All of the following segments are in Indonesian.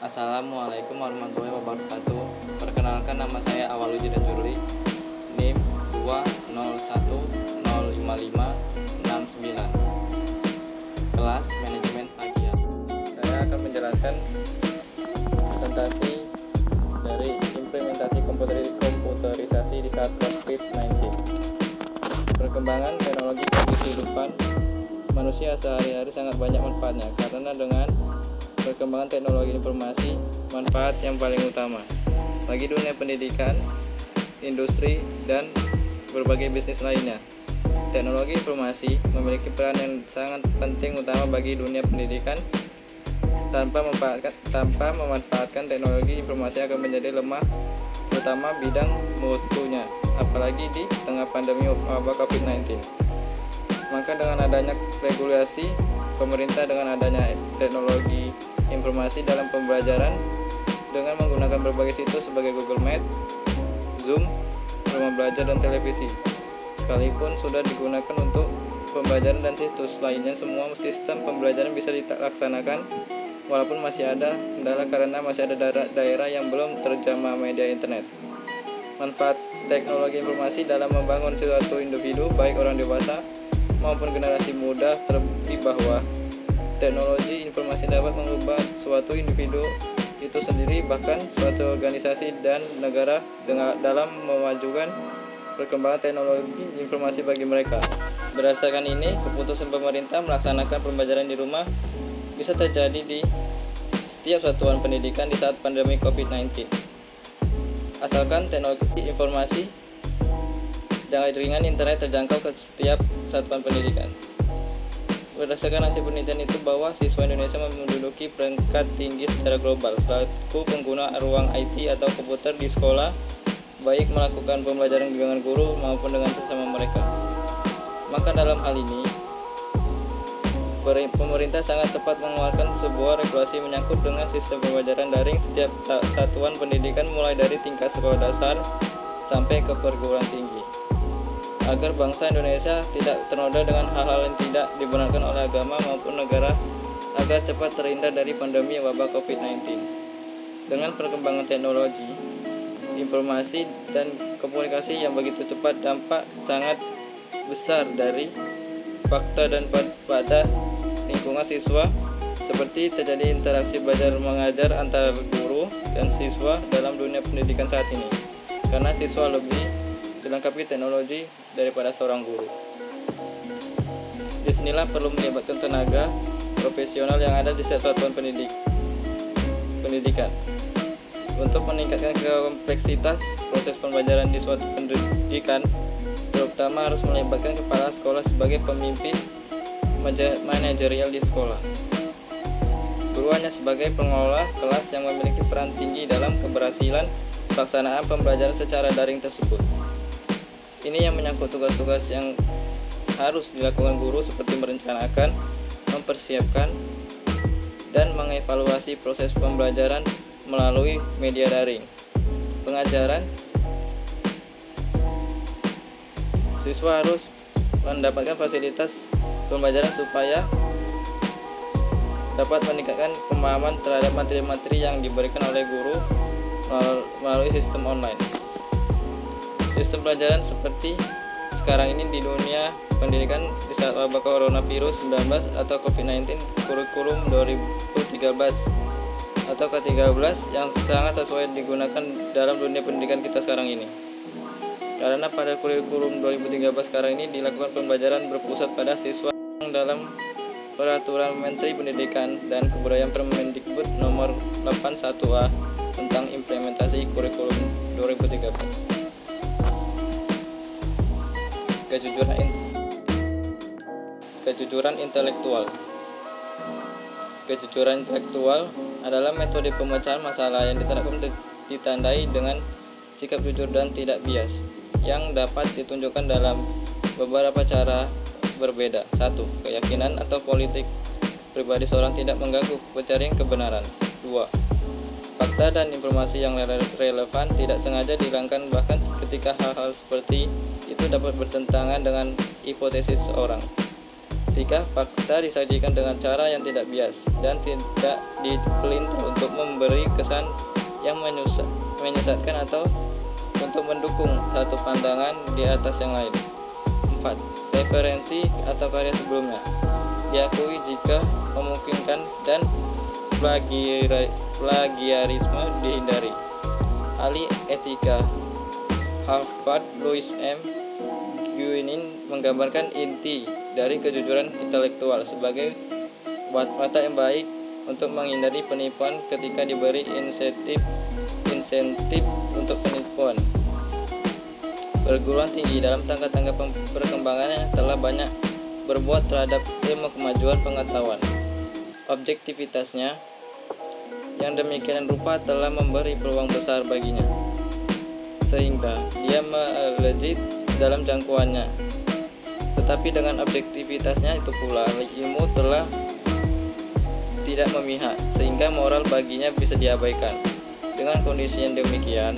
Assalamualaikum warahmatullahi wabarakatuh. Perkenalkan, nama saya Awaluji dan Jurli, NIM 201055669, kelas manajemen plagiat. Saya akan menjelaskan presentasi dari implementasi komputerisasi di saat COVID-19. Perkembangan teknologi bagi kehidupan manusia sehari-hari sangat banyak manfaatnya, karena dengan perkembangan teknologi informasi, manfaat yang paling utama bagi dunia pendidikan, industri, dan berbagai bisnis lainnya. Teknologi informasi memiliki peran yang sangat penting utama bagi dunia pendidikan. Tanpa memanfaatkan teknologi informasi akan menjadi lemah, terutama bidang mutunya, apalagi di tengah pandemi wabah COVID-19. Maka dengan adanya regulasi pemerintah, dengan adanya teknologi informasi dalam pembelajaran dengan menggunakan berbagai situs sebagai Google Meet, Zoom, rumah belajar, dan televisi, sekalipun sudah digunakan untuk pembelajaran dan situs lainnya, semua sistem pembelajaran bisa dilaksanakan walaupun masih ada kendala karena masih ada daerah yang belum terjamah media internet. Manfaat teknologi informasi dalam membangun suatu individu, baik orang dewasa maupun generasi muda, terbukti bahwa teknologi informasi dapat mengubah suatu individu itu sendiri, bahkan suatu organisasi dan negara dalam memajukan perkembangan teknologi informasi bagi mereka. Berdasarkan ini, keputusan pemerintah melaksanakan pembelajaran di rumah bisa terjadi di setiap satuan pendidikan di saat pandemi COVID-19. Asalkan teknologi informasi jaringan internet terjangkau ke setiap satuan pendidikan. Berdasarkan hasil penelitian itu bahwa siswa Indonesia menduduki peringkat tinggi secara global selaku pengguna ruang IT atau komputer di sekolah, baik melakukan pembelajaran dengan guru maupun dengan sesama mereka. Maka dalam hal ini, pemerintah sangat tepat mengeluarkan sebuah regulasi menyangkut dengan sistem pembelajaran daring setiap satuan pendidikan mulai dari tingkat sekolah dasar sampai ke perguruan tinggi, agar bangsa Indonesia tidak ternoda dengan hal-hal yang tidak dibenarkan oleh agama maupun negara, agar cepat terhindar dari pandemi wabah COVID-19. Dengan perkembangan teknologi, informasi, dan komunikasi yang begitu cepat, dampak sangat besar dari fakta dan pada lingkungan siswa, seperti terjadi interaksi belajar mengajar antara guru dan siswa dalam dunia pendidikan saat ini, karena siswa lebih dilengkapi teknologi daripada seorang guru. Disinilah perlu melibatkan tenaga profesional yang ada di setiap satuan pendidikan untuk meningkatkan kompleksitas proses pembelajaran di suatu pendidikan. Terutama harus melibatkan kepala sekolah sebagai pemimpin manajerial di sekolah. Guru hanya sebagai pengelola kelas yang memiliki peran tinggi dalam keberhasilan pelaksanaan pembelajaran secara daring tersebut. Ini yang menyangkut tugas-tugas yang harus dilakukan guru, seperti merencanakan, mempersiapkan, dan mengevaluasi proses pembelajaran melalui media daring. Pengajaran, siswa harus mendapatkan fasilitas pembelajaran supaya dapat meningkatkan pemahaman terhadap materi-materi yang diberikan oleh guru melalui sistem online. Sistem pelajaran seperti sekarang ini di dunia pendidikan di saat wabah coronavirus 19 atau COVID-19, kurikulum 2013 atau ke-13 yang sangat sesuai digunakan dalam dunia pendidikan kita sekarang ini. Karena pada kurikulum 2013 sekarang ini dilakukan pembelajaran berpusat pada siswa dalam Peraturan Menteri Pendidikan dan Kebudayaan Permendikbud nomor 81A tentang implementasi kurikulum 2013. Kejujuran intelektual. Kejujuran intelektual adalah metode pemecahan masalah yang ditandai dengan sikap jujur dan tidak bias, yang dapat ditunjukkan dalam beberapa cara berbeda. 1. Keyakinan atau politik pribadi seorang tidak mengganggu pencarian kebenaran. 2. Fakta dan informasi yang relevan tidak sengaja dihilangkan, bahkan ketika hal-hal seperti itu dapat bertentangan dengan hipotesis seorang. ketika fakta disajikan dengan cara yang tidak bias dan tidak dipelintir untuk memberi kesan yang menyesatkan atau untuk mendukung satu pandangan di atas yang lain. 4. Referensi atau karya sebelumnya diakui jika memungkinkan dan plagiarisme dihindari. Ahli etika Harvard Louis M. Guenin menggambarkan inti dari kejujuran intelektual sebagai watak yang baik untuk menghindari penipuan ketika diberi insentif untuk penipuan. Perguruan tinggi dalam tangga-tangga perkembangannya telah banyak berbuat terhadap ilmu kemajuan pengetahuan. Objektivitasnya yang demikian rupa telah memberi peluang besar baginya, sehingga dia melejit dalam jangkauannya. Tetapi dengan objektivitasnya itu pula ilmu telah tidak memihak, sehingga moral baginya bisa diabaikan. Dengan kondisi yang demikian,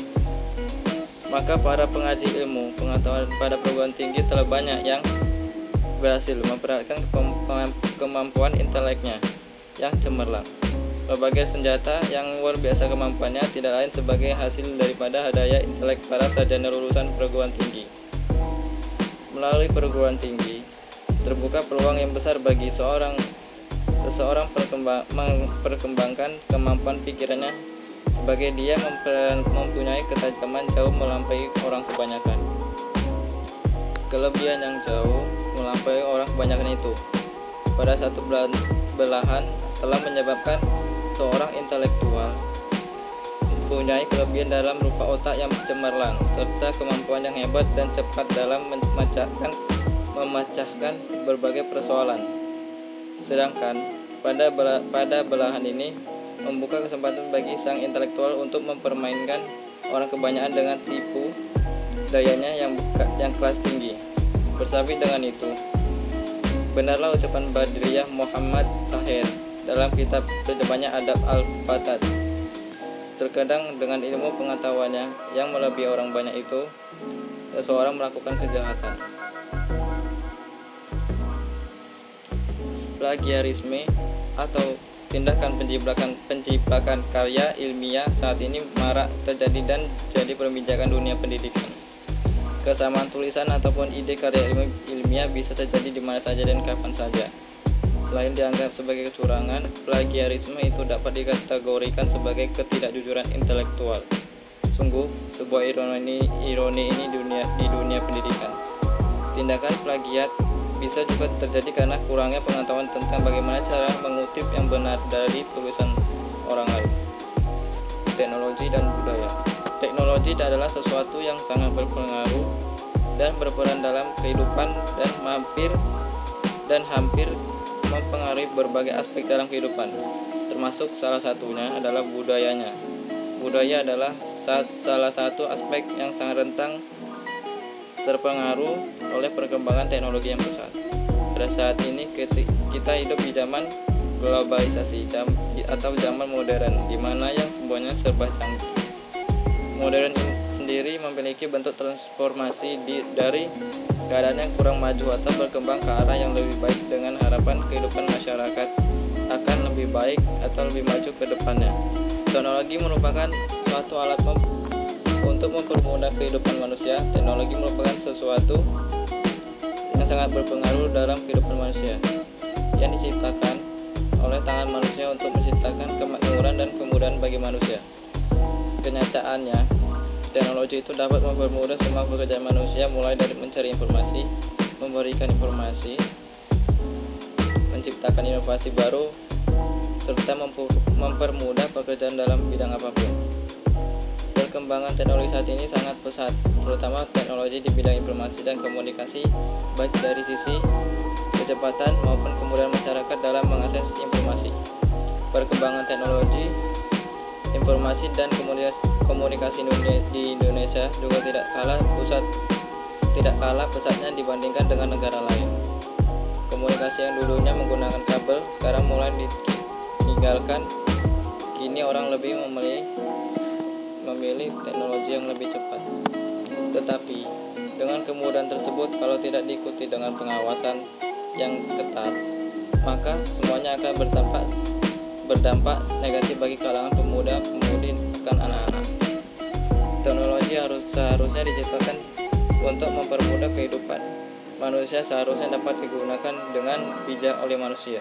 maka para pengaji ilmu pengetahuan pada perguruan tinggi telah banyak yang berhasil memperlihatkan kemampuan inteleknya yang cemerlang. Berbagai senjata yang luar biasa kemampuannya tidak lain sebagai hasil daripada hadiah intelek para sarjana lulusan perguruan tinggi. Melalui perguruan tinggi, terbuka peluang yang besar bagi seseorang memperkembangkan kemampuan pikirannya sebagai dia mempunyai ketajaman jauh melampaui orang kebanyakan. Kelebihan yang jauh melampaui orang kebanyakan itu pada satu belahan telah menyebabkan seorang intelektual mempunyai kelebihan dalam rupa otak yang cemerlang serta kemampuan yang hebat dan cepat dalam memecahkan berbagai persoalan. Sedangkan pada belahan ini membuka kesempatan bagi sang intelektual untuk mempermainkan orang kebanyakan dengan tipu dayanya yang kelas tinggi. Bersabit dengan itu, benarlah ucapan Badriyah Muhammad Tahir dalam kitab terjemahannya Adab Al-Fatat. Terkadang dengan ilmu pengetahuannya yang melebihi orang banyak itu, seseorang melakukan kejahatan. Plagiarisme atau tindakan penciplakan karya ilmiah saat ini marak terjadi dan jadi perbincangan dunia pendidikan. Kesamaan tulisan ataupun ide karya ilmiah bisa terjadi di mana saja dan kapan saja. Selain dianggap sebagai kecurangan, plagiarisme itu dapat dikategorikan sebagai ketidakjujuran intelektual. Sungguh, sebuah ironi ini di dunia pendidikan. Tindakan plagiat bisa juga terjadi karena kurangnya pengetahuan tentang bagaimana cara mengutip yang benar dari tulisan orang lain. Teknologi dan budaya. Teknologi adalah sesuatu yang sangat berpengaruh dan berperan dalam kehidupan dan hampir mempengaruhi berbagai aspek dalam kehidupan, termasuk salah satunya adalah budayanya. Budaya adalah salah satu aspek yang sangat rentan terpengaruh oleh perkembangan teknologi yang pesat. Pada saat ini kita hidup di zaman globalisasi atau zaman modern, di mana yang semuanya serba canggih. Modern sendiri memiliki bentuk transformasi dari keadaan yang kurang maju atau berkembang ke arah yang lebih baik dengan harapan kehidupan masyarakat akan lebih baik atau lebih maju ke depannya. Teknologi merupakan suatu alat untuk mempermudah kehidupan manusia. Teknologi merupakan sesuatu yang sangat berpengaruh dalam kehidupan manusia, yang diciptakan oleh tangan manusia untuk menciptakan kemakmuran dan kemudahan bagi manusia. Kenyataannya, teknologi itu dapat mempermudah semua pekerjaan manusia, mulai dari mencari informasi, memberikan informasi, menciptakan inovasi baru, serta mempermudah pekerjaan dalam bidang apapun. Perkembangan teknologi saat ini sangat pesat, terutama teknologi di bidang informasi dan komunikasi, baik dari sisi kecepatan maupun kemudahan masyarakat dalam mengakses informasi. Perkembangan teknologi informasi dan komunikasi di Indonesia juga tidak kalah pesatnya dibandingkan dengan negara lain. Komunikasi yang dulunya menggunakan kabel sekarang mulai ditinggalkan. Kini orang lebih memilih teknologi yang lebih cepat. Tetapi dengan kemudahan tersebut, kalau tidak diikuti dengan pengawasan yang ketat, maka semuanya akan berdampak negatif bagi kalangan pemuda-pemudi dan anak-anak. Teknologi seharusnya diciptakan untuk mempermudah kehidupan manusia, seharusnya dapat digunakan dengan bijak oleh manusia.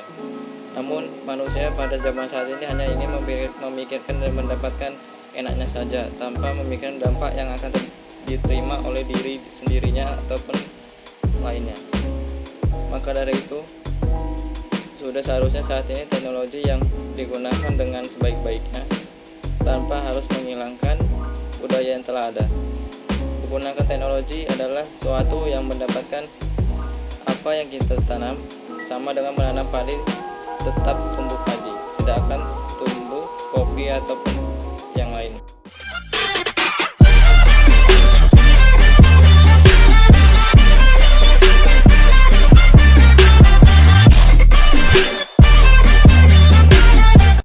Namun manusia pada zaman saat ini hanya ingin memikirkan dan mendapatkan enaknya saja, tanpa memikirkan dampak yang akan diterima oleh diri sendirinya ataupun lainnya. Maka dari itu, sudah seharusnya saat ini teknologi yang digunakan dengan sebaik-baiknya tanpa harus menghilangkan budaya yang telah ada. Menggunakan teknologi adalah suatu yang mendapatkan apa yang kita tanam, sama dengan menanam padi tetap tumbuh padi, tidak akan tumbuh kopi ataupun yang lain.